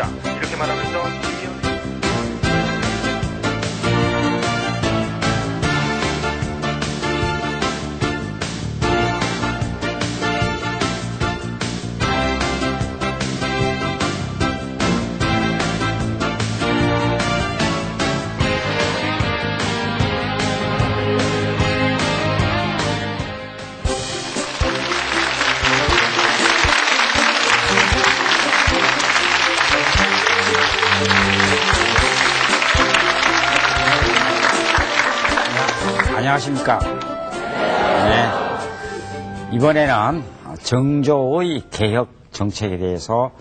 합니다. 이렇게 말하면서 안녕하십니까. 네. 이번에는 정조의 개혁 정책에 대해서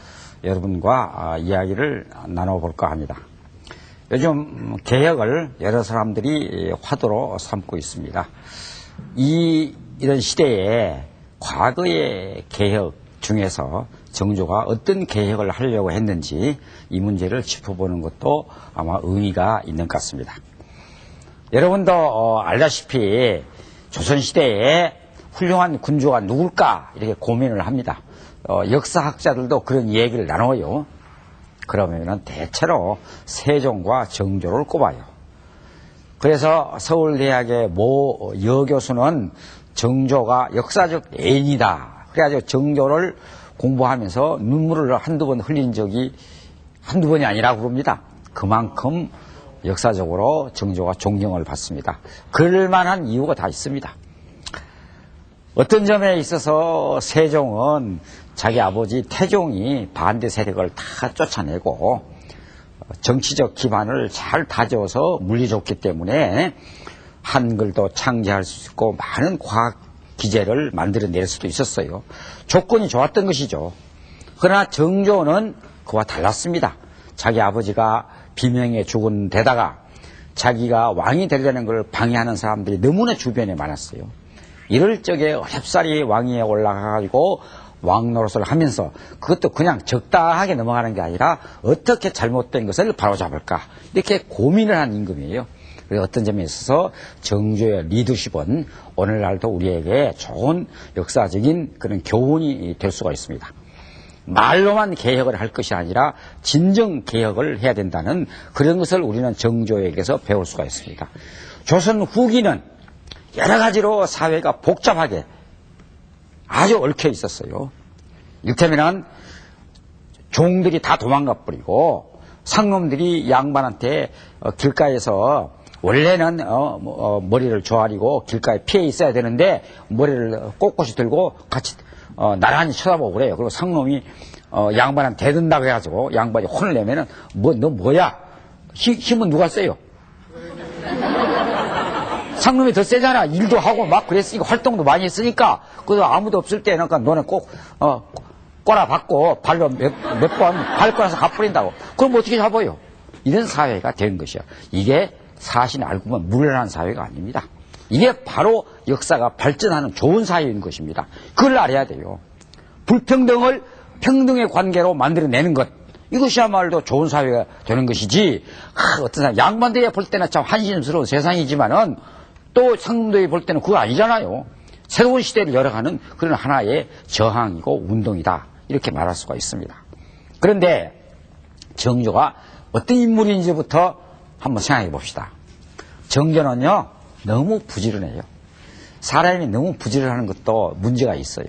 여러분과 이야기를 나눠볼까 합니다. 요즘 개혁을 여러 사람들이 화두로 삼고 있습니다. 이런 시대에 과거의 개혁 중에서 정조가 어떤 개혁을 하려고 했는지 이 문제를 짚어보는 것도 아마 의미가 있는 것 같습니다. 여러분도 알다시피 조선시대에 훌륭한 군주가 누굴까 이렇게 고민을 합니다. 역사학자들도 그런 얘기를 나눠요. 그러면은 대체로 세종과 정조를 꼽아요. 그래서 서울대학의 모 여교수는 정조가 역사적 애인이다. 그래가지고 정조를 공부하면서 눈물을 한두 번 흘린 적이 한두 번이 아니라고 그럽니다. 그만큼 역사적으로 정조가 존경을 받습니다. 그럴 만한 이유가 다 있습니다. 어떤 점에 있어서 세종은 자기 아버지 태종이 반대 세력을 다 쫓아내고 정치적 기반을 잘 다져서 물리줬기 때문에 한글도 창제할 수 있고 많은 과학 기제를 만들어낼 수도 있었어요. 조건이 좋았던 것이죠. 그러나 정조는 그와 달랐습니다. 자기 아버지가 비명에 죽은 데다가 자기가 왕이 되려는 걸 방해하는 사람들이 너무나 주변에 많았어요. 이럴 적에 어렵사리 왕위에 올라가가지고 왕 노릇을 하면서 그것도 그냥 적당하게 넘어가는 게 아니라 어떻게 잘못된 것을 바로잡을까 이렇게 고민을 한 임금이에요. 그래서 어떤 점에 있어서 정조의 리더십은 오늘날도 우리에게 좋은 역사적인 그런 교훈이 될 수가 있습니다. 말로만 개혁을 할 것이 아니라 진정 개혁을 해야 된다는 그런 것을 우리는 정조에게서 배울 수가 있습니다. 조선 후기는 여러 가지로 사회가 복잡하게 아주 얽혀 있었어요. 이를테면 종들이 다 도망가 버리고 상놈들이 양반한테 길가에서 원래는 머리를 조아리고 길가에 피해 있어야 되는데 머리를 꼿꼿이 들고 같이 나란히 쳐다보고 그래요. 그리고 상놈이 양반한테 대든다고 해가지고 양반이 혼을 내면은 너 뭐야? 힘은 누가 세요? 상놈이 더 세잖아. 일도 하고 막 그랬으니까 활동도 많이 했으니까. 그래서 아무도 없을 때는 그러니까 너는 꼭 꼬라박고 발로 몇 번 밟고 나서 가버린다고. 그럼 어떻게 잡아요? 이런 사회가 된 것이야. 이게 사실 알고 보면 무례한 사회가 아닙니다. 이게 바로 역사가 발전하는 좋은 사회인 것입니다. 그걸 알아야 돼요. 불평등을 평등의 관계로 만들어내는 것. 이것이야말로 좋은 사회가 되는 것이지. 어떤 사람, 양반들이 볼 때는 참 한심스러운 세상이지만은 또 상놈들이 볼 때는 그거 아니잖아요. 새로운 시대를 열어가는 그런 하나의 저항이고 운동이다. 이렇게 말할 수가 있습니다. 그런데 정조가 어떤 인물인지부터 한번 생각해 봅시다. 정조는요, 너무 부지런해요. 사람이 너무 부지런하는 것도 문제가 있어요.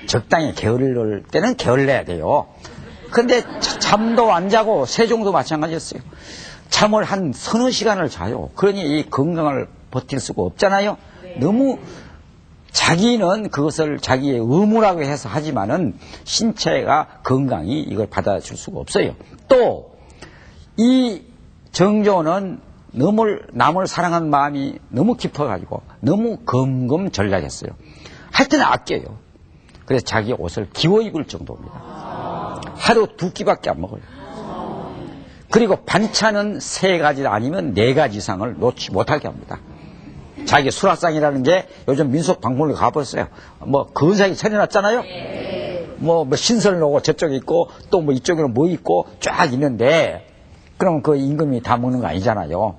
적당히 게을릴 때는 게을러야 돼요. 근데 잠도 안 자고 세종도 마찬가지였어요. 잠을 한 서너 시간을 자요. 그러니 이 건강을 버틸 수가 없잖아요. 너무 자기는 그것을 자기의 의무라고 해서 하지만은 신체가 건강이 이걸 받아줄 수가 없어요. 또 이 정조는 너무 남을 사랑하는 마음이 너무 깊어가지고 너무 검검전략했어요. 하여튼 아껴요. 그래서 자기 옷을 기워 입을 정도입니다. 하루 2끼밖에 안 먹어요. 그리고 반찬은 3가지 아니면 4가지 이상을 놓지 못하게 합니다. 자기 수라상이라는 게 요즘 민속박물관에 가봤어요. 뭐 근사하게 차려놨잖아요. 뭐 신설 놓고 저쪽에 있고 또 뭐 이쪽에는 뭐 있고 쫙 있는데 그럼 그 임금이 다 먹는 거 아니잖아요.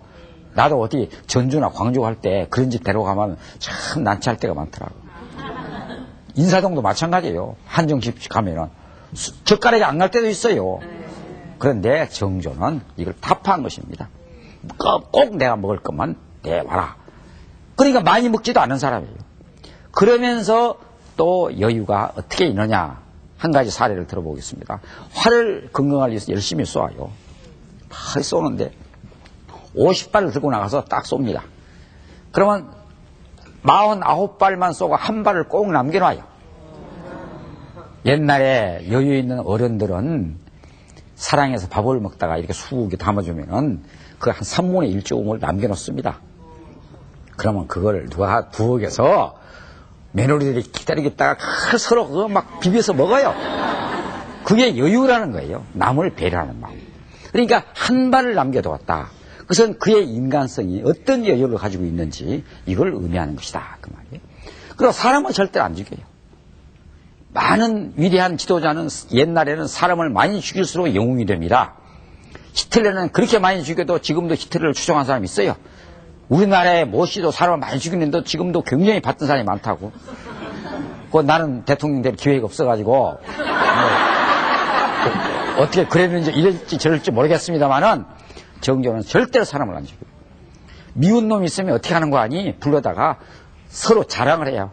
나도 어디 전주나 광주 갈 때 그런 집 데려가면 참 난처할 때가 많더라고. 인사동도 마찬가지예요. 한정식 가면은 젓가락이 안 갈 때도 있어요. 그런데 정조는 이걸 타파한 것입니다. 꼭 내가 먹을 것만 내와라. 그러니까 많이 먹지도 않은 사람이에요. 그러면서 또 여유가 어떻게 있느냐. 한 가지 사례를 들어보겠습니다. 활을 건강하기 위해서 열심히 쏘아요. 막 쏘는데 50발을 들고 나가서 딱 쏩니다. 그러면 49발만 쏘고 한 발을 꼭 남겨놔요. 옛날에 여유 있는 어른들은 사랑해서 밥을 먹다가 이렇게 수국에 담아주면은 그 한 3분의 1조금을 남겨놓습니다. 그러면 그걸 누가 부엌에서 며느리들이 기다리겠다가 서로 그거 막 비벼서 먹어요. 그게 여유라는 거예요. 남을 배려하는 마음. 그러니까 한 발을 남겨두었다. 그것은 그의 인간성이 어떤 여유를 가지고 있는지 이걸 의미하는 것이다. 그 말이에요. 그리고 사람은 절대 안 죽여요. 많은 위대한 지도자는 옛날에는 사람을 많이 죽일수록 영웅이 됩니다. 히틀러는 그렇게 많이 죽여도 지금도 히틀러를 추종한 사람이 있어요. 우리나라의 모씨도 사람을 많이 죽이는데 지금도 굉장히 받던 사람이 많다고. 나는 대통령 될 기회가 없어가지고 어떻게 그랬는지 이럴지 저럴지 모르겠습니다만은 정조는 절대로 사람을 안 죽여요. 미운 놈이 있으면 어떻게 하는 거 아니? 불러다가 서로 자랑을 해요.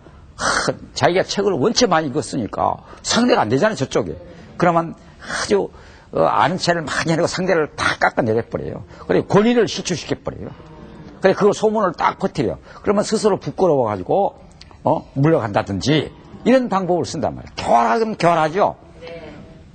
자기가 책을 원체 많이 읽었으니까 상대가 안 되잖아요, 저쪽에. 그러면 아주 아는 체를 많이 하고 상대를 다 깎아내려버려요. 그래 권위를 실추시켜버려요. 그래 그걸 소문을 딱 퍼뜨려. 그러면 스스로 부끄러워가지고 물러간다든지 이런 방법을 쓴단 말이에요. 교활하면 교활하죠.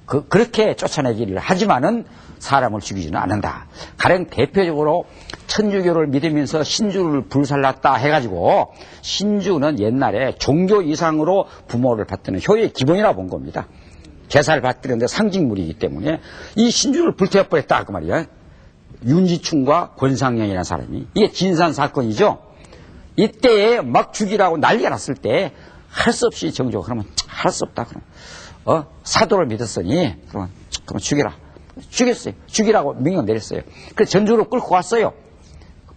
그렇게 쫓아내기를 하지만은 사람을 죽이지는 않는다. 가령 대표적으로 천주교를 믿으면서 신주를 불살랐다 해가지고 신주는 옛날에 종교 이상으로 부모를 받드는 효의 기본이라고 본 겁니다. 제사를 받드는데 상징물이기 때문에 이 신주를 불태워버렸다 그 말이에요. 윤지충과 권상영이라는 사람이. 이게 진산 사건이죠. 이때에 막 죽이라고 난리가 났을 때 할 수 없이 정조가 그러면 할 수 없다. 그럼 사도를 믿었으니 그러면 죽여라. 죽였어요. 죽이라고 명령 내렸어요. 그래서 전주로 끌고 왔어요.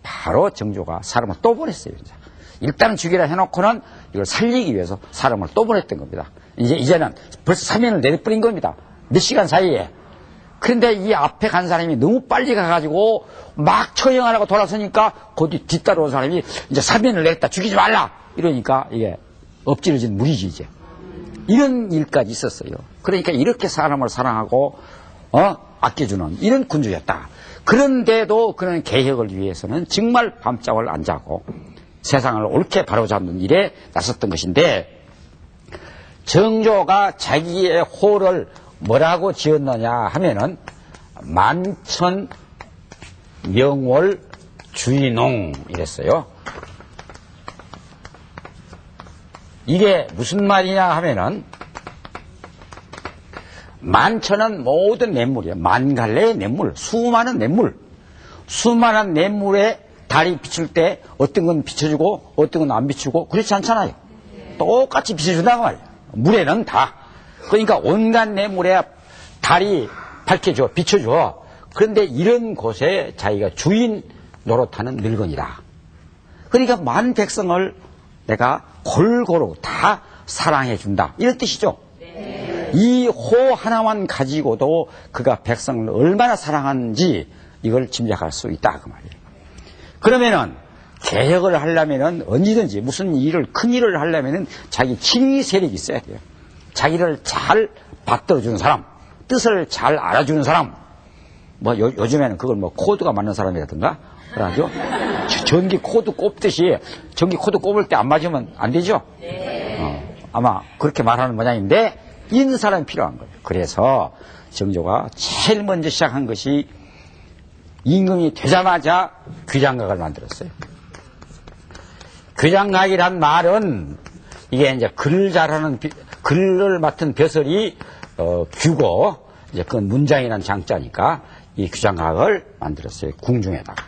바로 정조가 사람을 또 보냈어요. 일단은 죽이라 해놓고는 이걸 살리기 위해서 사람을 또 보냈던 겁니다. 이제는 벌써 사면을 내려버린 겁니다. 몇 시간 사이에. 그런데 이 앞에 간 사람이 너무 빨리 가가지고 막 처형하려고 돌아서니까 그 뒤따라온 사람이 이제 사면을 내렸다. 죽이지 말라. 이러니까 이게 엎질러진 물이지 이제. 이런 일까지 있었어요. 그러니까 이렇게 사람을 사랑하고 아껴주는 이런 군주였다. 그런데도 그런 개혁을 위해서는 정말 밤잠을 안 자고 세상을 옳게 바로잡는 일에 나섰던 것인데 정조가 자기의 호를 뭐라고 지었느냐 하면은 만천 명월 주인홍 이랬어요. 이게 무슨 말이냐 하면은 만천은 모든 냇물이에요. 만갈래의 냇물, 수많은 냇물. 수많은 냇물에 달이 비출 때 어떤 건 비춰주고 어떤 건 안 비추고 그렇지 않잖아요. 똑같이 비춰준다고 말이에요. 물에는 다. 그러니까 온갖 냇물에 달이 밝혀줘, 비춰줘. 그런데 이런 곳에 자기가 주인 노릇하는 늙은이다. 그러니까 만 백성을 내가 골고루 다 사랑해준다. 이런 뜻이죠. 이 호 하나만 가지고도 그가 백성을 얼마나 사랑하는지 이걸 짐작할 수 있다 그 말이에요. 그러면은 개혁을 하려면은 언제든지 무슨 일을 큰 일을 하려면은 자기 친위 세력이 있어야 돼요. 자기를 잘 받들어주는 사람, 뜻을 잘 알아주는 사람. 뭐 요즘에는 그걸 뭐 코드가 맞는 사람이라든가 그러죠. 전기 코드 꼽듯이 전기 코드 꼽을 때 안 맞으면 안 되죠. 아마 그렇게 말하는 모양인데. 이런 사람이 필요한 거예요. 그래서 정조가 제일 먼저 시작한 것이 임금이 되자마자 규장각을 만들었어요. 규장각이란 말은 이게 이제 글을 잘하는 글을 맡은 벼슬이 규고 이제 그건 문장이라는 장자니까 이 규장각을 만들었어요. 궁중에다가.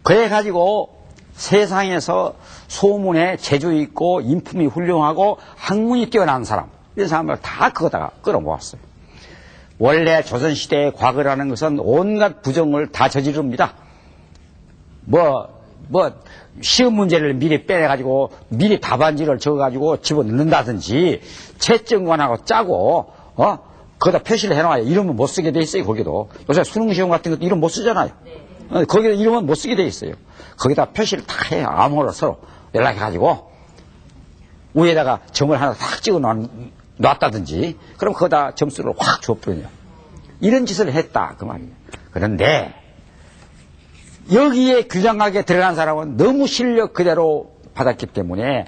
그래가지고 세상에서 소문에 재주 있고 인품이 훌륭하고 학문이 뛰어난 사람 이런 사람을 다 그거다가 끌어모았어요. 원래 조선시대의 과거라는 것은 온갖 부정을 다 저지릅니다. 시험 문제를 미리 빼내가지고 미리 답안지를 적어가지고 집어넣는다든지 채점관하고 짜고 거기다 표시를 해놔요. 이름은 못 쓰게 돼 있어요, 거기도. 요새 수능시험 같은 것도 이름 못 쓰잖아요. 거기다 이름은 못 쓰게 돼 있어요. 거기다 표시를 다 해요. 아무거나 서로 연락해가지고 위에다가 점을 하나 확 찍어 놨다든지 그럼 거기다 점수를 확 줘버려요. 이런 짓을 했다 그 말이에요. 그런데 여기에 규장하게 들어간 사람은 너무 실력 그대로 받았기 때문에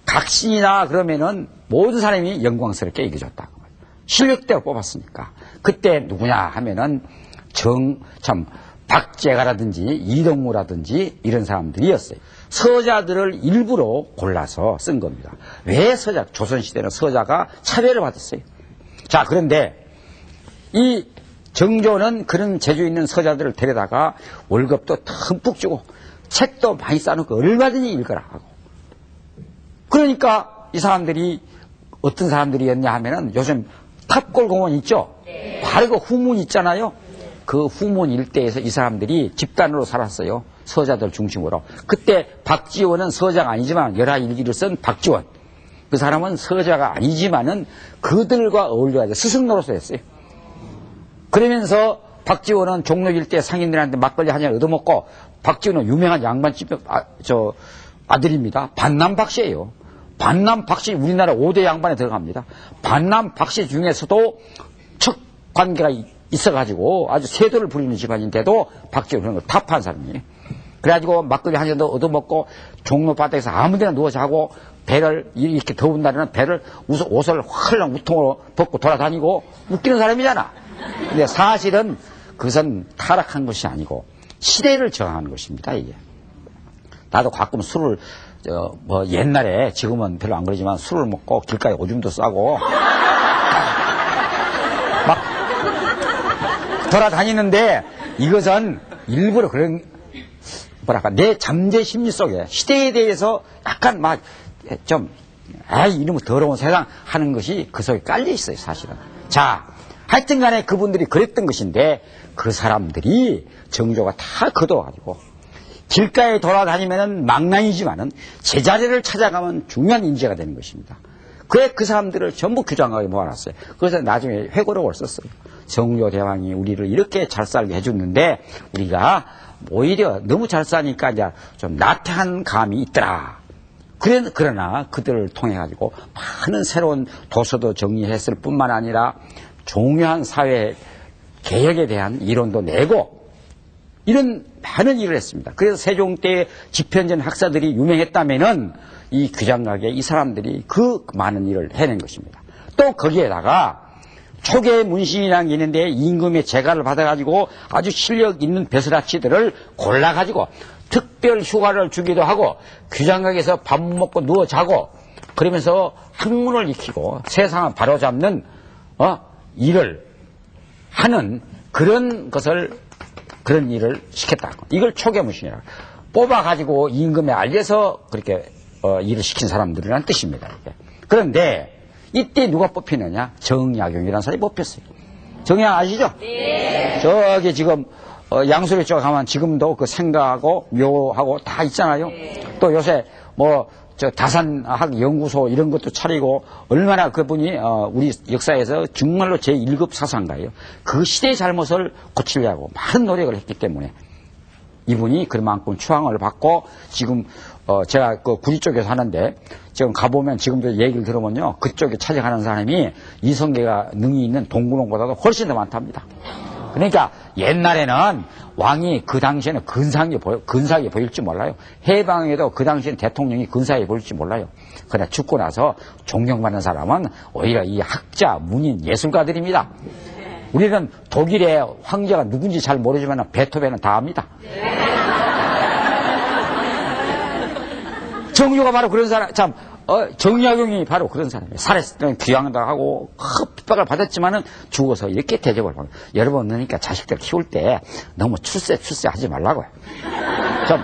각신이나 그러면은 모든 사람이 영광스럽게 이겨줬다. 실력대로 뽑았으니까. 그때 누구냐 하면은 참 박재가라든지 이동무라든지 이런 사람들이었어요. 서자들을 일부러 골라서 쓴 겁니다. 왜 서자? 조선시대는 서자가 차별을 받았어요. 자, 그런데 이 정조는 그런 재주 있는 서자들을 데려다가 월급도 듬뿍 주고 책도 많이 싸놓고 얼마든지 읽으라 하고. 그러니까 이 사람들이 어떤 사람들이었냐 하면은 요즘 탑골공원 있죠? 네. 바로 그 후문 있잖아요? 그 후문 일대에서 이 사람들이 집단으로 살았어요. 서자들 중심으로. 그때 박지원은 서자가 아니지만 열하일기를 쓴 박지원. 그 사람은 서자가 아니지만은 그들과 어울려야 스승 노릇을 했어요. 그러면서 박지원은 종로 일대 상인들한테 막걸리 한 잔 얻어먹고 박지원은 유명한 양반집 아들입니다. 반남 박씨예요. 반남 박씨 우리나라 5대 양반에 들어갑니다. 반남 박씨 중에서도 척 관계가 있어가지고 아주 세도를 부리는 집안인데도 박지원 그런 걸 타파한 사람이에요. 그래가지고 막걸리 한 잔도 얻어먹고 종로 바닥에서 아무데나 누워 자고 배를 이렇게 더운 날에는 배를 옷을 헐렁 우통으로 벗고 돌아다니고 웃기는 사람이잖아. 근데 사실은 그것은 타락한 것이 아니고 시대를 저항하는 것입니다. 이게. 나도 가끔 술을 옛날에 지금은 별로 안 그러지만 술을 먹고 길가에 오줌도 싸고 막 돌아다니는데 이것은 일부러 그런 뭐랄까 내 잠재 심리 속에 시대에 대해서 약간 막 좀 이놈의 더러운 세상 하는 것이 그 속에 깔려 있어요 사실은. 자 하여튼 간에 그분들이 그랬던 것인데 그 사람들이 정조가 다 거둬가지고 길가에 돌아다니면은 망나니지만은 제자리를 찾아가면 중요한 인재가 되는 것입니다. 그래 그 사람들을 전부 규장하게 모아놨어요. 그래서 나중에 회고록을 썼어요. 정조 대왕이 우리를 이렇게 잘 살게 해줬는데 우리가 오히려 너무 잘 사니까 이제 좀 나태한 감이 있더라. 그러나 그들을 통해 가지고 많은 새로운 도서도 정리했을 뿐만 아니라 중요한 사회 개혁에 대한 이론도 내고 이런 많은 일을 했습니다. 그래서 세종 때 집현전 학사들이 유명했다면은 이 규장각에 이 사람들이 그 많은 일을 해낸 것입니다. 또 거기에다가 초계 문신이라는 게 있는데 임금의 재가를 받아가지고 아주 실력 있는 벼슬아치들을 골라가지고 특별 휴가를 주기도 하고 규장각에서 밥 먹고 누워 자고 그러면서 학문을 익히고 세상을 바로잡는 일을 하는 그런 일을 시켰다. 이걸 초계문신이라고 뽑아가지고 임금에 알려서 그렇게 일을 시킨 사람들이라는 뜻입니다. 이게. 그런데 이때 누가 뽑히느냐? 정약용이라는 사람이 뽑혔어요. 정약 아시죠? 네. 저기 지금 양수리 쪽 가면 지금도 그 생가하고 묘하고 다 있잖아요. 네. 또 요새 다산학 연구소 이런 것도 차리고 얼마나 그분이 우리 역사에서 정말로 제1급 사상가예요. 그 시대의 잘못을 고치려고 많은 노력을 했기 때문에 이분이 그만큼 추앙을 받고 지금 제가 그 구리 쪽에 사는데 지금 가보면 지금도 얘기를 들으면요 그쪽에 찾아가는 사람이 이성계가 능이 있는 동구농보다도 훨씬 더 많답니다. 그러니까 옛날에는 왕이 그 당시에는 근사하게 보일지 몰라요. 해방에도 그 당시에는 대통령이 근사하게 보일지 몰라요. 그러나 죽고 나서 존경받는 사람은 오히려 이 학자, 문인, 예술가들입니다. 우리는 독일의 황제가 누군지 잘 모르지만 베토벤은 다 압니다. 정조가 바로 그런 사람, 정약용이 바로 그런 사람이에요. 살았을 때는 귀양도 하고 핍박을 받았지만은 죽어서 이렇게 대접을 받고. 여러분 그러니까 자식들 키울 때 너무 출세 하지 말라고요. 좀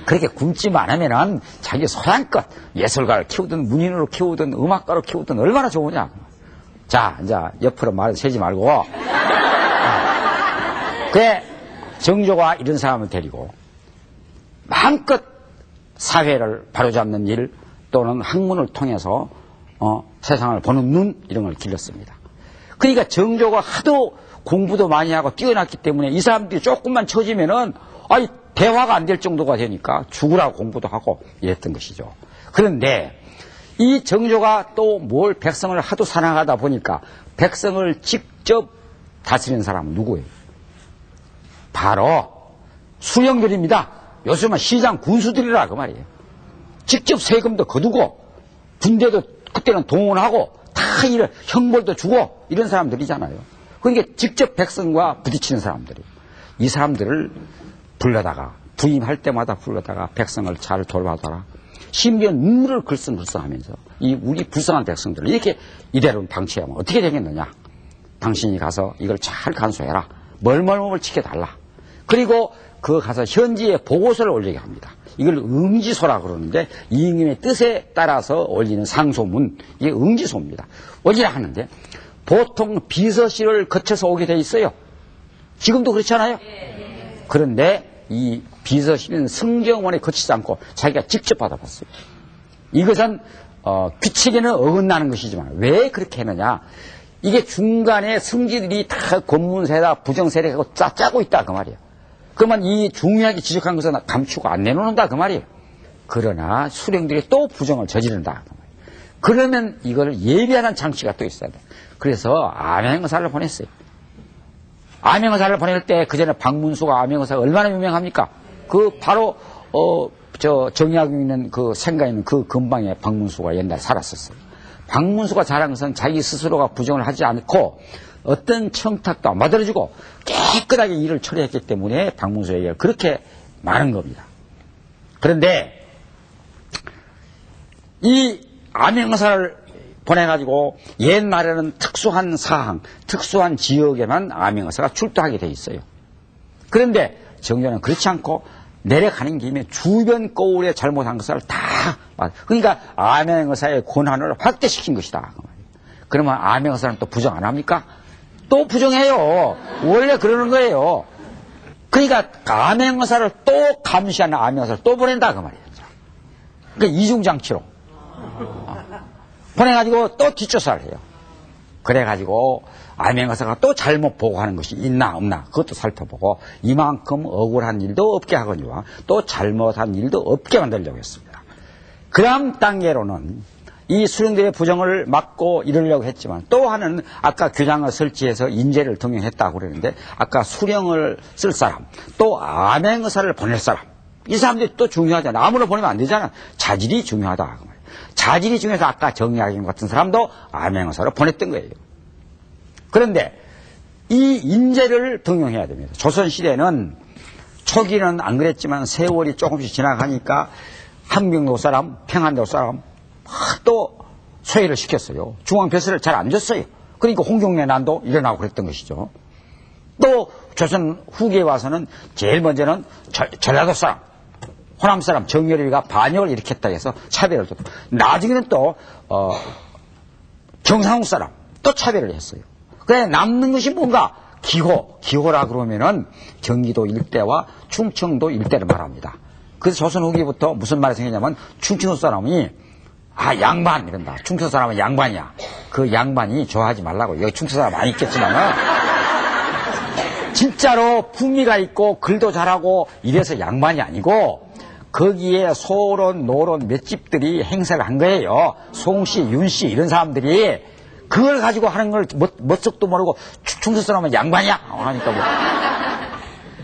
그렇게 굶지만 하면은 자기 소양껏 예술가를 키우든 문인으로 키우든 음악가로 키우든 얼마나 좋으냐. 자 이제 옆으로 말을 세지 말고 그래 정조가 이런 사람을 데리고 마음껏 사회를 바로잡는 일 또는 학문을 통해서 세상을 보는 눈 이런 걸 길렀습니다. 그러니까 정조가 하도 공부도 많이 하고 뛰어났기 때문에 이 사람들이 조금만 처지면은 대화가 안 될 정도가 되니까 죽으라고 공부도 하고 이랬던 것이죠. 그런데 이 정조가 또 뭘 백성을 하도 사랑하다 보니까 백성을 직접 다스리는 사람은 누구예요? 바로 수령들입니다. 요즘은 시장 군수들이라 그 말이에요. 직접 세금도 거두고 군대도 그때는 동원하고 다 이런 형벌도 주고 이런 사람들이잖아요. 그러니까 직접 백성과 부딪히는 사람들이에요. 이 사람들을 불러다가 부임할 때마다 불러다가 백성을 잘 돌봐줘라. 심지어 눈물을 글썽글썽하면서 이 우리 불쌍한 백성들을 이렇게 이대로 방치하면 어떻게 되겠느냐. 당신이 가서 이걸 잘 간수해라. 멀멀멀 지켜달라. 그리고 그 가서 현지에 보고서를 올리게 합니다. 이걸 응지소라 그러는데 이응님의 뜻에 따라서 올리는 상소문, 이게 응지소입니다. 올리라 하는데 보통 비서실을 거쳐서 오게 돼 있어요. 지금도 그렇지 않아요? 그런데 이 비서실은 승정원에 거치지 않고 자기가 직접 받아봤어요. 이것은 규칙에는 어긋나는 것이지만 왜 그렇게 했느냐. 이게 중간에 승지들이 다 권문세다 부정세력하고 짜고 있다 그 말이에요. 그러면 이 중요하게 지적한 것은 감추고 안 내놓는다 그 말이에요. 그러나 수령들이 또 부정을 저지른다 그 말이에요. 그러면 이걸 예비하는 장치가 또 있어야 돼. 그래서 암행의사를 보냈어요. 암행의사를 보낼 때 그전에 박문수가 암행의사가 얼마나 유명합니까? 그 바로 정약용 있는 그 생가 있는 그 근방에 박문수가 옛날에 살았었어요. 박문수가 잘한 것은 자기 스스로가 부정을 하지 않고 어떤 청탁도 안 받아주고 깨끗하게 일을 처리했기 때문에 박문수에게 그렇게 많은 겁니다. 그런데 이 암행의사를 보내가지고 옛날에는 특수한 사항, 특수한 지역에만 암행의사가 출두하게 돼 있어요. 그런데 정조는 그렇지 않고 내려가는 김에 주변 거울에 잘못한 것을 다 그러니까 암행의사의 권한을 확대시킨 것이다. 그러면 암행의사는 또 부정 안 합니까? 또 부정해요. 원래 그러는 거예요. 그러니까 암행의사를 또 감시하는 암행의사를 또 보낸다 그 말이에요. 그러니까 이중장치로 보내가지고 또 뒷조사를 해요. 그래가지고 암행의사가 또 잘못 보고하는 것이 있나 없나 그것도 살펴보고 이만큼 억울한 일도 없게 하거니와 또 잘못한 일도 없게 만들려고 했습니다. 그 다음 단계로는 이 수령들의 부정을 막고 이러려고 했지만 또 하나는 아까 규장을 설치해서 인재를 등용했다고 그러는데 아까 수령을 쓸 사람 또 암행의사를 보낼 사람 이 사람들이 또 중요하잖아. 아무나 보내면 안 되잖아. 자질이 중요하다. 자질이 중요해서 아까 정약용 같은 사람도 암행의사로 보냈던 거예요. 그런데 이 인재를 등용해야 됩니다. 조선시대는 초기는 안 그랬지만 세월이 조금씩 지나가니까 함경도 사람, 평안도 사람 또 소외를 시켰어요. 중앙벼슬을 잘 안 줬어요. 그러니까 홍경래 난도 일어나고 그랬던 것이죠. 또 조선 후기에 와서는 제일 먼저는 전라도 사람, 호남 사람 정열이가 반역을 일으켰다 해서 차별을 줬고 나중에는 또 경상국 사람 또 차별을 했어요. 그래 남는 것이 뭔가 기호라 그러면은 경기도 일대와 충청도 일대를 말합니다. 그래서 조선 후기부터 무슨 말이 생기냐면 충청도 사람이 양반 이런다. 충청도 사람은 양반이야. 그 양반이 좋아하지 말라고. 여기 충청도 사람 많이 있겠지만은 진짜로 풍미가 있고 글도 잘하고 이래서 양반이 아니고 거기에 소론 노론 몇 집들이 행사를 한 거예요. 송씨 윤씨 이런 사람들이 그걸 가지고 하는 걸 멋쩍도 모르고 충청도 사람은 양반이야 하니까 뭐.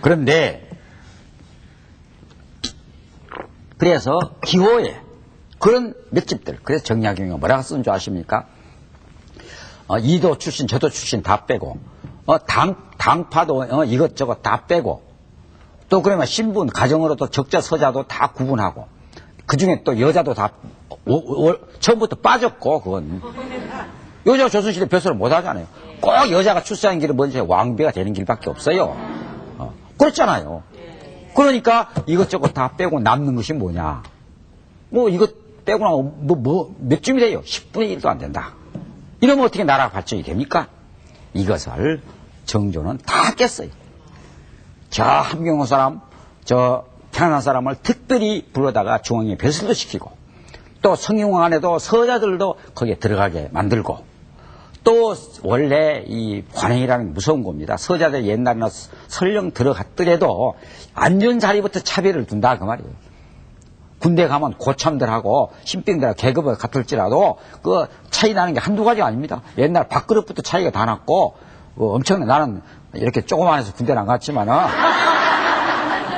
그런데 그래서 기호에 그런 몇 집들 그래서 정약용이 뭐라고 쓴 줄 아십니까? 이도 출신 저도 출신 다 빼고 당파도 이것저것 다 빼고 또 그러면 신분 가정으로도 적자 서자도 다 구분하고 그중에 또 여자도 다 처음부터 빠졌고 그건 여자가 조선시대 벼슬을 못 하잖아요. 꼭 여자가 출세하는 길은 먼저 왕비가 되는 길밖에 없어요. 그렇잖아요. 그러니까 이것저것 다 빼고 남는 것이 뭐냐. 뭐 이것 빼고 나면 몇 줌이 돼요. 10분의 1도 안 된다. 이러면 어떻게 나라가 발전이 됩니까? 이것을 정조는 다 깼어요. 저 함경도 사람, 저 평안도 사람을 특별히 불러다가 중앙에 벼슬도 시키고 또 성균관 안에도 서자들도 거기에 들어가게 만들고 또 원래 이 관행이라는 게 무서운 겁니다. 서자들 옛날에는 설령 들어갔더라도 안전 자리부터 차별을 둔다 그 말이에요. 군대 가면 고참들하고 신병들하고 계급을 같을지라도 그 차이 나는 게 한두 가지가 아닙니다. 옛날 밥그릇부터 차이가 다 났고 엄청나. 나는 이렇게 조그만해서 군대를 안 갔지만은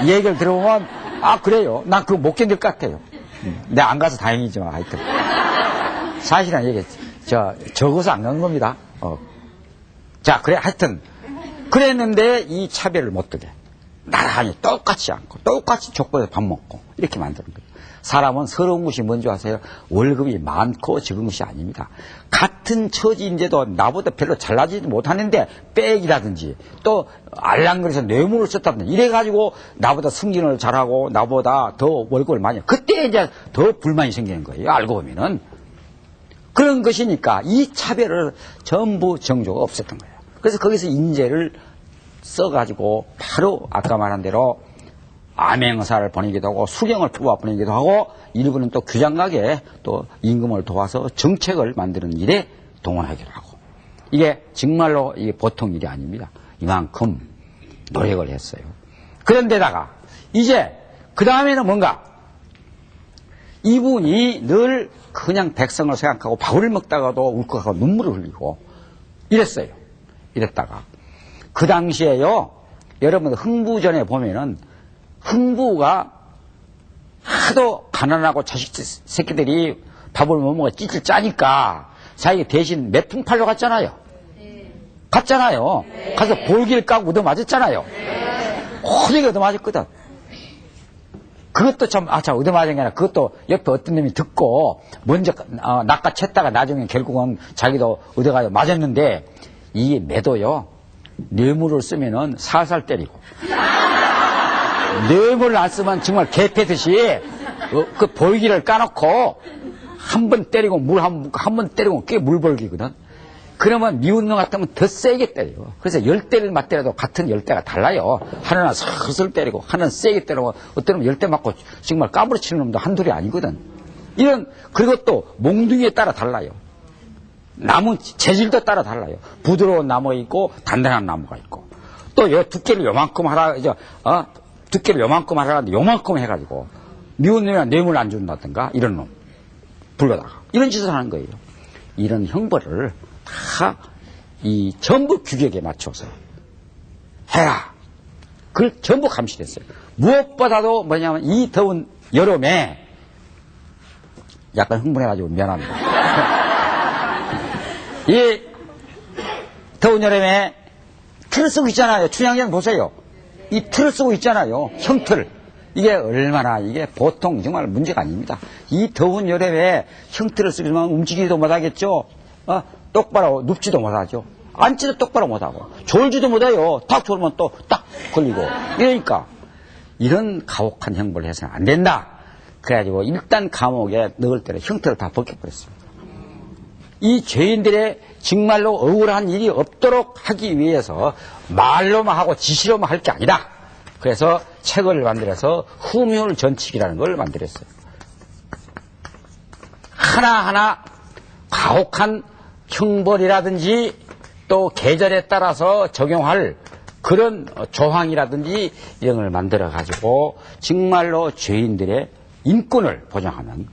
이 얘기를 들어보면 아 그래요. 난 그거 못 견딜 것 같아요. 내가 안 가서 다행이지만 하여튼 사실은 이게 적어서 안 간 겁니다. 자 그래 하여튼 그랬는데 이 차별을 못 두게 나란히 똑같이 않고 똑같이 족보에서 밥 먹고 이렇게 만드는 거예요. 사람은 서러운 것이 뭔지 아세요? 월급이 많고 적은 것이 아닙니다. 같은 처지인데도 나보다 별로 잘나지도 못하는데 백이라든지 또 알랑거려서 뇌물을 썼다든지 이래가지고 나보다 승진을 잘하고 나보다 더 월급을 많이 그때 이제 더 불만이 생기는 거예요. 알고 보면은 그런 것이니까 이 차별을 전부 정조가 없앴던 거예요. 그래서 거기서 인재를 써가지고 바로 아까 말한 대로 암행사를 보내기도 하고 수경을 뽑아 보내기도 하고 일부는 또 규장각에 또 임금을 도와서 정책을 만드는 일에 동원하기도 하고 이게 정말로 이게 보통 일이 아닙니다. 이만큼 노력을 했어요. 그런데다가 이제 그 다음에는 뭔가 이분이 늘 그냥 백성을 생각하고 밥을 먹다가도 울컥하고 눈물을 흘리고 이랬어요. 이랬다가 그 당시에요 여러분 흥부전에 보면은 흥부가 하도 가난하고 자식 새끼들이 밥을 못 먹어 찌질 짜니까 자기 대신 매풍팔로 갔잖아요. 갔잖아요. 가서 볼기를 까고 얻어맞았잖아요. 호되게 얻어맞았거든. 그것도 참 얻어맞은 게 아니라 그것도 옆에 어떤 놈이 듣고 먼저 낚아챘다가 나중에 결국은 자기도 얻어가지고 맞았는데 이 매도요 뇌물을 쓰면은 살살 때리고 뇌물을 안 쓰면 정말 개 패듯이 그 볼기를 까놓고 한 번 때리고 물 한 번 때리고 그게 물볼기거든. 그러면 미운 놈 같으면 더 세게 때려요. 그래서 10대를 맞더라도 같은 10대가 달라요. 하나는 슬슬 때리고 하나는 세게 때리고 어떤 놈은 10대 맞고 정말 까부러치는 놈도 한둘이 아니거든. 그리고 또 몽둥이에 따라 달라요. 나무 재질도 따라 달라요. 부드러운 나무가 있고 단단한 나무가 있고 또 요 두께를 요만큼 하라 두께를 요만큼 하라는데 요만큼 해가지고 미운 놈이나 뇌물 안 준다든가 이런 놈 불러다가 이런 짓을 하는 거예요. 이런 형벌을 다 이 전부 규격에 맞춰서 해라. 그걸 전부 감시했어요. 무엇보다도 뭐냐면 이 더운 여름에 약간 흥분해가지고 미안합니다. 이 더운 여름에 틀을 쓰고 있잖아요. 춘향전 보세요. 이 틀을 쓰고 있잖아요. 형틀. 이게 얼마나 이게 보통 정말 문제가 아닙니다. 이 더운 여름에 형틀을 쓰면 움직이지도 못하겠죠. 똑바로 눕지도 못하죠. 앉지도 똑바로 못하고 졸지도 못해요. 딱 졸면 또 딱 걸리고 이러니까 이런 가혹한 형벌을 해서는 안 된다. 그래가지고 일단 감옥에 넣을 때는 형틀을 다 벗겨버렸습니다. 이 죄인들의 정말로 억울한 일이 없도록 하기 위해서 말로만 하고 지시로만 할 게 아니다. 그래서 책을 만들어서 후묘를 전칙이라는 걸 만들었어요. 하나하나 가혹한 형벌이라든지 또 계절에 따라서 적용할 그런 조항이라든지 이런 걸 만들어 가지고 정말로 죄인들의 인권을 보장하는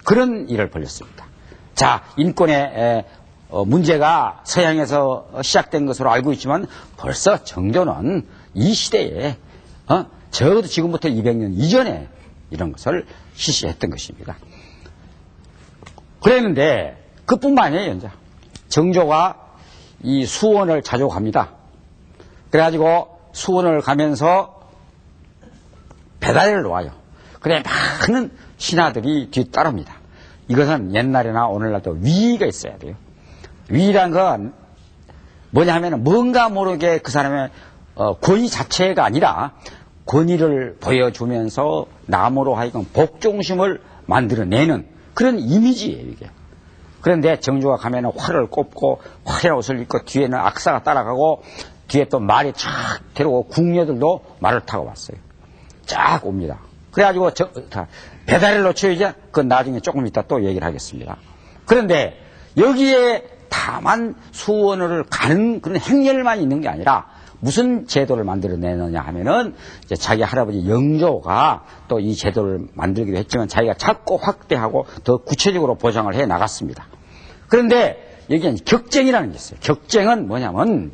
그런 일을 벌였습니다. 자, 인권의 문제가 서양에서 시작된 것으로 알고 있지만 벌써 정조는 이 시대에 적어도 지금부터 200년 이전에 이런 것을 실시했던 것입니다. 그랬는데 그뿐만 아니에요. 이제 정조가 이 수원을 자주 갑니다. 그래가지고 수원을 가면서 배달을 놓아요. 그래 많은 신하들이 뒤따릅니다. 이것은 옛날이나 오늘날도 위의가 있어야 돼요. 위의란 건 뭐냐 하면 뭔가 모르게 그 사람의 권위 자체가 아니라 권위를 보여주면서 남으로 하여금 복종심을 만들어내는 그런 이미지예요, 이게. 그런데 정조가 가면은 활을 꼽고 화려한 옷을 입고 뒤에는 악사가 따라가고 뒤에 또 말이 쫙 데려오고 궁녀들도 말을 타고 왔어요. 쫙 옵니다. 그래가지고 배달을 놓쳐야지 그건 나중에 조금 이따 또 얘기를 하겠습니다. 그런데 여기에 다만 수원을 가는 그런 행렬만 있는 게 아니라 무슨 제도를 만들어내느냐 하면은 이제 자기 할아버지 영조가 또 이 제도를 만들기도 했지만 자기가 자꾸 확대하고 더 구체적으로 보장을 해 나갔습니다. 그런데 여기는 격쟁이라는 게 있어요. 격쟁은 뭐냐면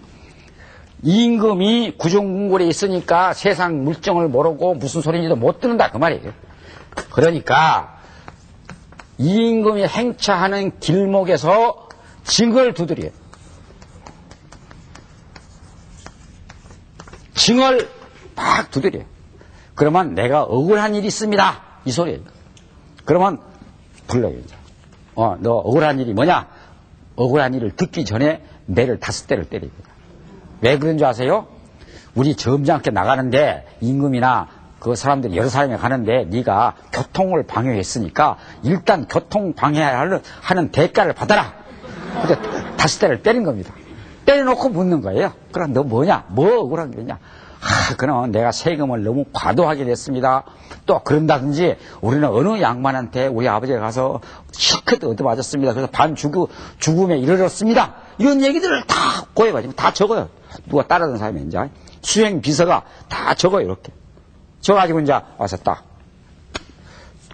임금이 구중궁궐에 있으니까 세상 물정을 모르고 무슨 소리인지도 못 듣는다 그 말이에요. 그러니까 임금이 행차하는 길목에서 징을 두드려요. 징을 막 두드려요. 그러면 내가 억울한 일이 있습니다. 이 소리예요. 그러면 불러요. 이제. 너 억울한 일이 뭐냐? 억울한 일을 듣기 전에 매를 5대를 때립니다. 왜 그런 줄 아세요? 우리 점잖게 나가는데 임금이나 그 사람들이 여러 사람이 가는데 네가 교통을 방해했으니까 일단 교통 방해하는 대가를 받아라. 근데 5대를 때린 겁니다. 때려놓고 묻는 거예요. 그럼 너 뭐냐? 뭐 억울한 게 있냐? 그럼 내가 세금을 너무 과도하게 냈습니다. 또 그런다든지 우리는 어느 양반한테 우리 아버지가 가서 실컷 얻어맞았습니다. 그래서 죽음에 이르렀습니다. 이런 얘기들을 다 고해가지고 다 적어요. 누가 따라다니는 사람이 이제 수행 비서가 다 적어요. 이렇게 적어가지고 이제 와서 딱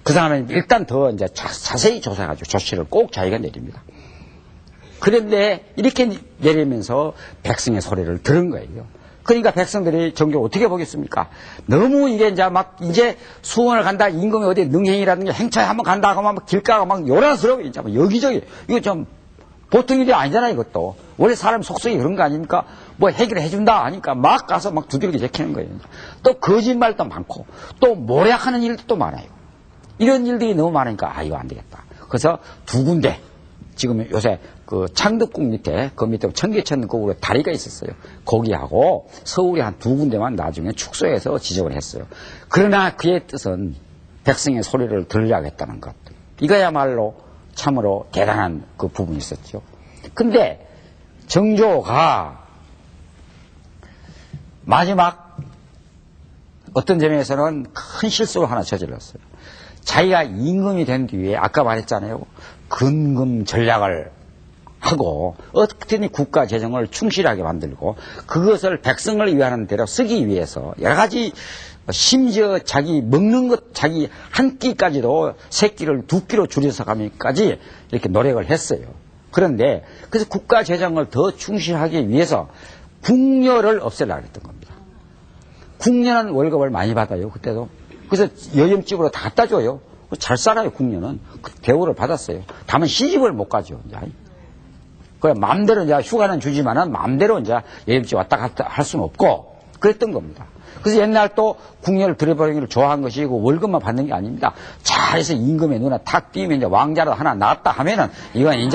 그 사람은 일단 더 이제 자세히 조사해가지고 조치를 꼭 자기가 내립니다. 그런데 이렇게 내리면서 백성의 소리를 들은 거예요. 그러니까 백성들이 정작 어떻게 보겠습니까? 너무 이게 이제 수원을 간다, 임금이 어디 능행이라든지 행차에 한번 간다 하면 길가가 막 요란스러워. 이제 여기저기. 이거 좀 보통 일이 아니잖아요, 이것도. 원래 사람 속성이 그런 거 아닙니까? 뭐 해결해 준다 하니까 막 가서 막 두들겨 제키는 거예요. 또 거짓말도 많고, 또 모략하는 일도 또 많아요. 이런 일들이 너무 많으니까, 이거 안 되겠다. 그래서 2군데. 지금 요새 그 창덕궁 밑에 그 밑에 청계천 거으로 다리가 있었어요. 거기하고 서울에 한 2군데만 나중에 축소해서 지적을 했어요. 그러나 그의 뜻은 백성의 소리를 들으려고 했다는 것. 이거야말로 참으로 대단한 그 부분이 있었죠. 근데 정조가 마지막 어떤 점에서는 큰 실수를 하나 저질렀어요. 자기가 임금이 된 뒤에 아까 말했잖아요. 근금 전략을 하고 어떻게든 국가 재정을 충실하게 만들고 그것을 백성을 위하는 대로 쓰기 위해서 여러 가지 심지어 자기 먹는 것 자기 한 끼까지도 세 끼를 2끼로 줄여서 가면까지 이렇게 노력을 했어요. 그런데 그래서 국가 재정을 더 충실하기 위해서 궁녀를 없애려고 했던 겁니다. 궁녀는 월급을 많이 받아요. 그때도. 그래서 여염집으로 다 갖다 줘요. 잘 살아요, 궁녀는. 그 대우를 받았어요. 다만 시집을 못 가죠, 이제. 그래, 마음대로 이제 휴가는 주지만은 마음대로 이제 여염집 왔다 갔다 할 수는 없고, 그랬던 겁니다. 그래서 옛날 또 궁녀를 들여보내기를 좋아한 것이고, 월급만 받는 게 아닙니다. 잘해서 임금의 눈에 탁 띄면 이제 왕자라도 하나 낳았다 하면은, 이건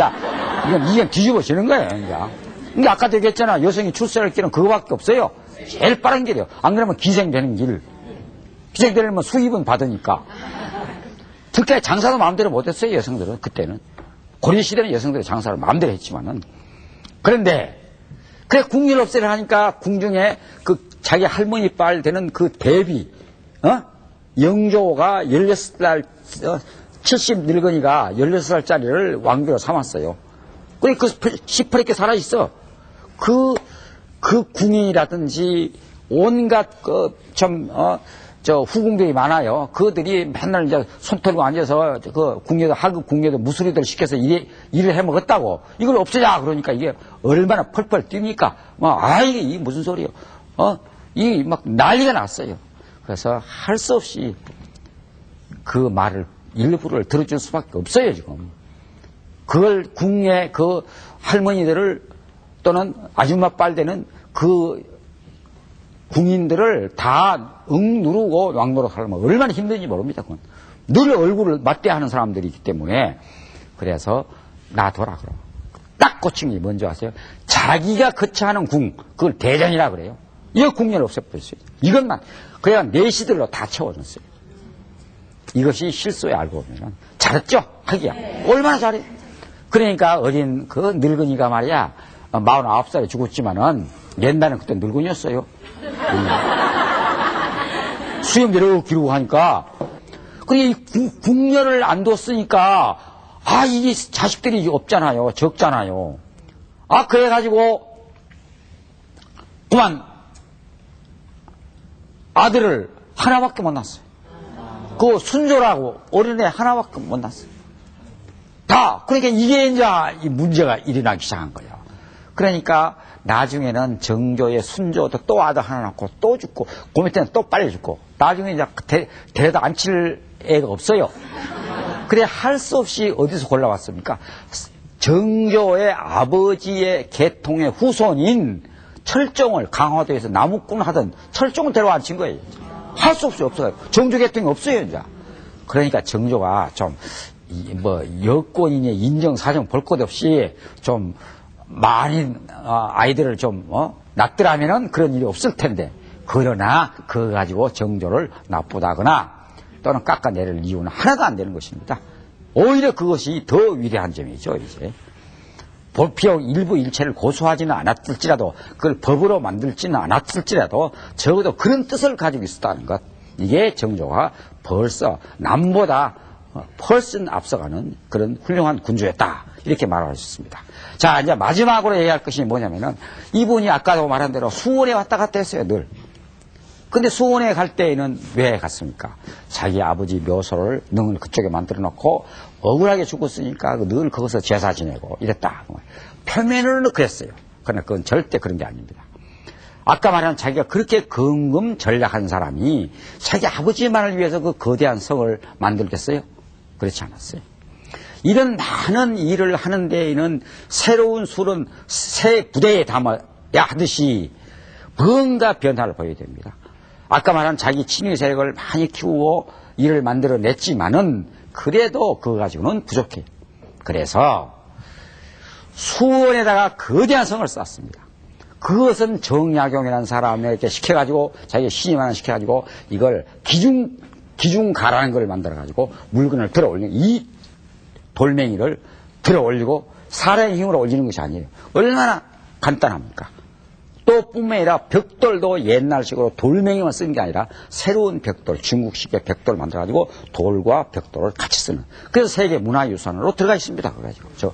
뒤집어지는 거예요, 이제. 근데 아까도 얘기했잖아. 여성이 출세할 길은 그거밖에 없어요. 제일 빠른 길이에요. 안 그러면 기생되는 길. 기생되려면 수입은 받으니까. 특히 장사도 마음대로 못했어요, 여성들은. 그때는. 고려시대는 여성들이 장사를 마음대로 했지만은. 그런데, 그래, 궁녀를 없애려 하니까 궁중에 그 자기 할머니 빨 되는 그 대비, 영조가 16살, 70 늙은이가 16살짜리를 왕비로 삼았어요. 그래, 그 시퍼렇게 살아있어. 그 궁이라든지 온갖 후궁들이 많아요. 그들이 맨날 이제 손 털고 앉아서 그 궁녀도 하급 궁녀도 무술이들 시켜서 일을 해 먹었다고. 이걸 없애자 그러니까 이게 얼마나 펄펄 뛰니까 이게 무슨 소리요? 이게 막 난리가 났어요. 그래서 할 수 없이 그 말을 일부를 들어줄 수밖에 없어요, 지금. 그걸 궁의 그 할머니들을 또는 아줌마 빨대는 그 궁인들을 다 누르고 왕노릇 하려면 얼마나 힘든지 모릅니다. 그건. 늘 얼굴을 맞대하는 사람들이 있기 때문에. 그래서 놔둬라 그럼. 딱 꽂힌 게 뭔지 아세요? 자기가 거처하는 궁, 그걸 대전이라 그래요. 이거 궁녀를 없애버렸어요. 이것만. 그래야 내시들로 다 채워줬어요. 이것이 실소에 알고 보면 잘했죠? 하기야. 얼마나 잘해. 그러니까 어린 그 늙은이가 말이야 49살에 죽었지만은 옛날엔 그때 늙은이였어요. 수염대로 기르고 하니까 그게 궁녀를 안 뒀으니까 이게 자식들이 없잖아요. 적잖아요. 그래가지고 그만 아들을 하나밖에 못 낳았어요. 그 순조라고 어린애 하나밖에 못 낳았어요. 그러니까 이게 이제 이 문제가 일어나기 시작한 거예요. 그러니까 나중에는 정조의 순조도 또 아들 하나 낳고 또 죽고 그 밑에는 또 빨리 죽고 나중에 이제 데려다 앉힐 애가 없어요. 그래 할 수 없이 어디서 골라왔습니까? 정조의 아버지의 계통의 후손인 철종을 강화도에서 나무꾼 하던 철종을 데려와 앉힌 거예요. 할 수 없이 없어요. 정조 계통이 없어요, 이제. 그러니까 정조가 좀, 여권이니 인정, 사정 볼 것 없이 좀 많이 아이들을 좀, 낳더라면은 그런 일이 없을 텐데. 그러나, 그거 가지고 정조를 나쁘다거나 또는 깎아내릴 이유는 하나도 안 되는 것입니다. 오히려 그것이 더 위대한 점이죠, 이제. 비록 일부 일체를 고수하지는 않았을지라도 그걸 법으로 만들지는 않았을지라도 적어도 그런 뜻을 가지고 있었다는 것. 이게 정조가 벌써 남보다 훨씬 앞서가는 그런 훌륭한 군주였다. 이렇게 말할 수 있습니다. 자, 이제 마지막으로 얘기할 것이 뭐냐면은 이분이 아까도 말한 대로 수원에 왔다 갔다 했어요, 늘. 근데 수원에 갈 때에는 왜 갔습니까? 자기 아버지 묘소를 늘 그쪽에 만들어 놓고 억울하게 죽었으니까 늘 거기서 제사 지내고 이랬다. 표면으로는 그랬어요. 그러나 그건 절대 그런 게 아닙니다. 아까 말한 자기가 그렇게 근금 전략한 사람이 자기 아버지만을 위해서 그 거대한 성을 만들겠어요? 그렇지 않았어요. 이런 많은 일을 하는 데에는 새로운 술은 새 부대에 담아야 하듯이 뭔가 변화를 보여야 됩니다. 아까 말한 자기 친위 세력을 많이 키우고 일을 만들어냈지만은 그래도 그거 가지고는 부족해요. 그래서 수원에다가 거대한 성을 쌓았습니다. 그것은 정약용이라는 사람에게 시켜가지고 자기가 신임 하나 시켜가지고 이걸 기중가라는 걸 만들어가지고 물건을 들어 올리는 이 돌멩이를 들어 올리고 사람의 힘으로 올리는 것이 아니에요. 얼마나 간단합니까? 또 뿐만 아니라 벽돌도 옛날식으로 돌멩이만 쓰는 게 아니라 새로운 벽돌, 중국식의 벽돌을 만들어가지고 돌과 벽돌을 같이 쓰는. 그래서 세계 문화유산으로 들어가 있습니다. 그래가지고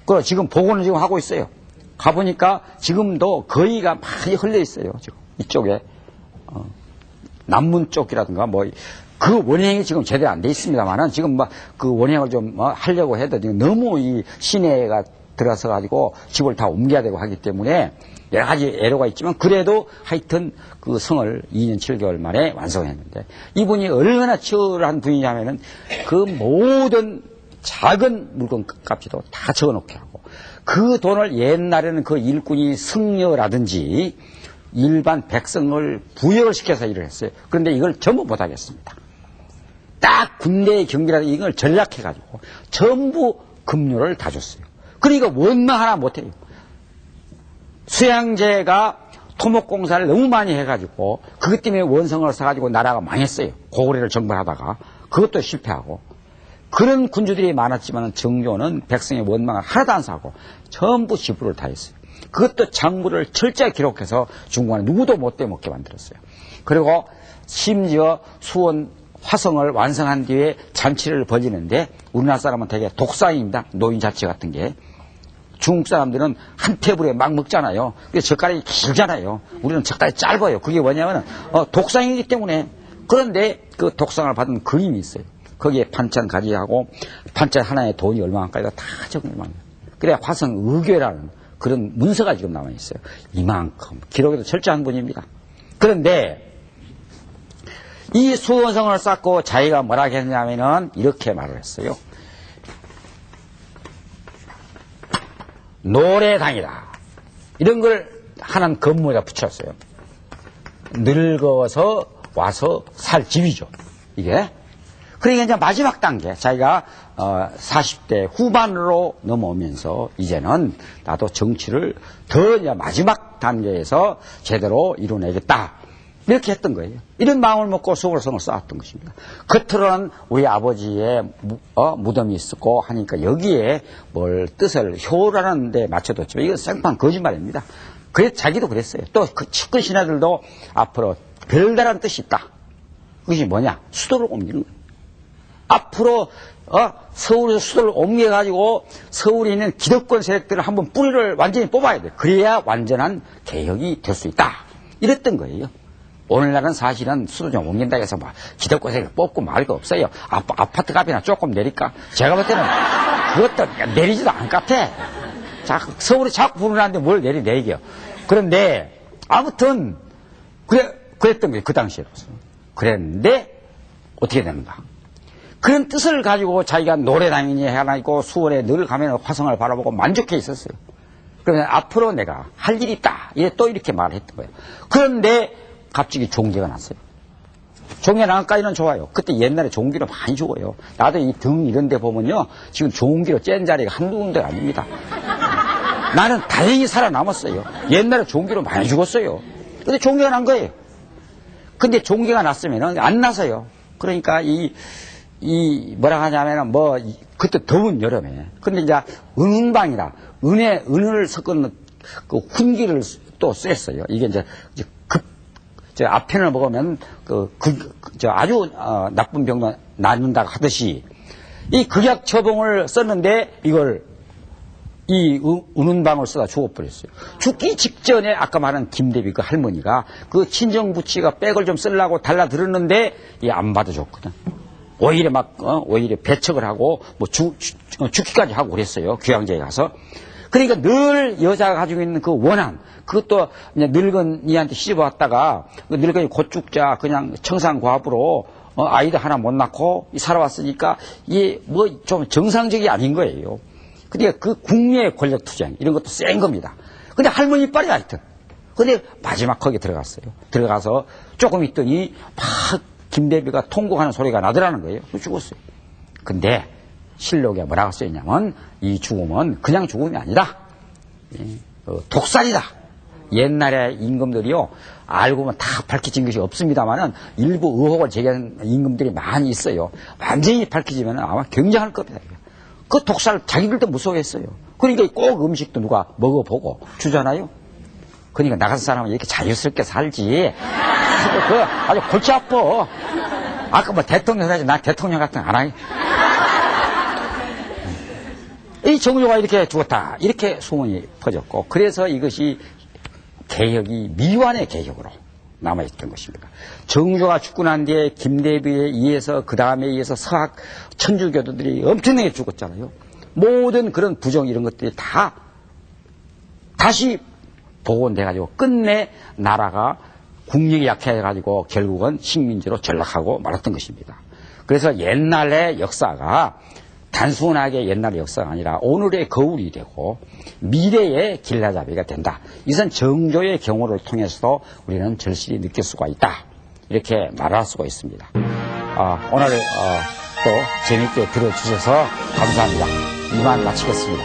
그 지금 복원을 지금 하고 있어요. 가보니까 지금도 거의가 많이 흘려 있어요. 지금 이쪽에 남문 쪽이라든가 그 원행이 지금 제대로 안 돼 있습니다만은 지금 그 원행을 좀 하려고 해도 지금 너무 이 시내가 들어서 가지고 집을 다 옮겨야 되고 하기 때문에 여러 가지 애로가 있지만 그래도 하여튼 그 성을 2년 7개월 만에 완성했는데 이분이 얼마나 치열한 분이냐면은 그 모든 작은 물건 값지도 다 적어놓게 하고 그 돈을 옛날에는 그 일꾼이 승려라든지 일반 백성을 부역을 시켜서 일을 했어요. 그런데 이걸 전부 못하겠습니다. 딱 군대의 경기라든지 이걸 전략해가지고 전부 급료를 다 줬어요. 그러니까 원망 하나 못해요. 수양제가 토목공사를 너무 많이 해가지고 그것 때문에 원성을 사가지고 나라가 망했어요. 고구려를 정벌하다가 그것도 실패하고 그런 군주들이 많았지만 정조는 백성의 원망을 하나도 안 사고 전부 지불을 다 했어요. 그것도 장부를 철저히 기록해서 중간에 누구도 못 대먹게 만들었어요. 그리고 심지어 수원 화성을 완성한 뒤에 잔치를 벌이는데 우리나라 사람은 되게 독상입니다. 노인자치 같은 게. 중국 사람들은 한 테이블에 막 먹잖아요. 그래서 젓가락이 길잖아요. 우리는 젓가락이 짧아요. 그게 뭐냐면 독상이기 때문에. 그런데 그 독상을 받은 그림이 있어요. 거기에 반찬 가지하고 반찬 하나에 돈이 얼마만까지가 다 적어놓은 그래야 화성 의궤라는 그런 문서가 지금 남아 있어요. 이만큼 기록에도 철저한 분입니다. 그런데 이 수원성을 쌓고 자기가 뭐라 했냐면은 이렇게 말을 했어요. 노래당이다. 이런 걸 하나는 건물에다 붙였어요. 늙어서 와서 살 집이죠. 이게. 그러니까 이제 마지막 단계, 자기가 40대 후반으로 넘어오면서 이제는 나도 정치를 더 이제 마지막 단계에서 제대로 이뤄내겠다. 이렇게 했던 거예요. 이런 마음을 먹고 수월성을 쌓았던 것입니다. 겉으로는 우리 아버지의 무덤이 있었고 하니까 여기에 뭘 뜻을 효라는 데 맞춰뒀지만 이건 생판 거짓말입니다. 그래 자기도 그랬어요. 또 그 측근 신하들도 앞으로 별다른 뜻이 있다. 그것이 뭐냐? 수도를 옮기는 거예요. 앞으로 서울에서 수도를 옮겨가지고 서울에 있는 기득권 세력들을 한번 뿌리를 완전히 뽑아야 돼. 그래야 완전한 개혁이 될 수 있다. 이랬던 거예요. 오늘날은 사실은 수도 좀 옮긴다 해서 막 기득권 세력을 뽑고 말 거 없어요. 아파트 값이나 조금 내릴까? 제가 볼 때는 그것도 내리지도 않을 것 같아. 서울이 자꾸 부르는데 뭘 내리겨. 그런데 아무튼 그랬던 거예요. 그 당시에로서. 그랬는데 어떻게 되는가. 그런 뜻을 가지고 자기가 노래당연히 하나 있고 수원에 늘 가면 화성을 바라보고 만족해 있었어요. 그러면 앞으로 내가 할 일이 있다. 또 이렇게 말을 했던 거예요. 그런데 갑자기 종기가 났어요. 종기가 나기까지는 좋아요. 그때 옛날에 종기로 많이 죽어요. 나도 이 등 이런 데 보면요. 지금 종기로 짠 자리가 한두 군데가 아닙니다. 나는 다행히 살아남았어요. 옛날에 종기로 많이 죽었어요. 근데 종기가 난 거예요. 근데 종기가 났으면 안 나서요. 그러니까 뭐라 하냐면은 그때 더운 여름에. 근데 이제 은운방이라 은을 섞은 그 훈기를 또 쐈어요. 이게 이제 앞편을 먹으면 아주 나쁜 병도 낫는다고 하듯이 이 극약 처방을 썼는데 이걸 이 은운방을 써다 죽어버렸어요. 죽기 직전에 아까 말한 김대비 그 할머니가 그 친정부치가 백을 좀 쓰려고 달라들었는데 안 받아줬거든. 오히려 오히려 배척을 하고 죽기까지 하고 그랬어요. 귀향제에 가서. 그러니까 늘 여자가 가지고 있는 그 원한, 그것도 그냥 늙은이한테 시집왔다가 그 늙은이 곧 죽자 그냥 청산과부로 아이도 하나 못 낳고 살아왔으니까 이게 좀 정상적이 아닌 거예요. 그러니까 그 국내의 권력 투쟁 이런 것도 센 겁니다. 근데 할머니 빨이 하여튼. 근데 마지막 거기에 들어갔어요. 들어가서 조금 있더니 막 김대비가 통곡하는 소리가 나더라는 거예요. 죽었어요. 근데 실록에 뭐라고 써있냐면 이 죽음은 그냥 죽음이 아니라 독살이다. 옛날에 임금들이요 알고 보면 다 밝혀진 것이 없습니다만은 일부 의혹을 제기하는 임금들이 많이 있어요. 완전히 밝혀지면 아마 굉장할 겁니다. 그 독살 자기들도 무서워했어요. 그러니까 꼭 음식도 누가 먹어보고 주잖아요. 그러니까 나간 사람은 이렇게 자유스럽게 살지. 그 아주 골치 아파. 아까 대통령 하지 나 대통령 같은 거 안 하니. 이 정조가 이렇게 죽었다. 이렇게 소문이 퍼졌고 그래서 이것이 개혁이 미완의 개혁으로 남아있던 것입니다. 정조가 죽고 난 뒤에 김대비에 의해서 그 다음에 의해서 서학 천주교도들이 엄청나게 죽었잖아요. 모든 그런 부정 이런 것들이 다 다시 복원돼가지고 끝내 나라가 국력이 약해가지고 결국은 식민지로 전락하고 말았던 것입니다. 그래서 옛날의 역사가 단순하게 옛날의 역사가 아니라 오늘의 거울이 되고 미래의 길라잡이가 된다. 이것은 정조의 경우를 통해서도 우리는 절실히 느낄 수가 있다. 이렇게 말할 수가 있습니다. 오늘 또 재밌게 들어주셔서 감사합니다. 이만 마치겠습니다.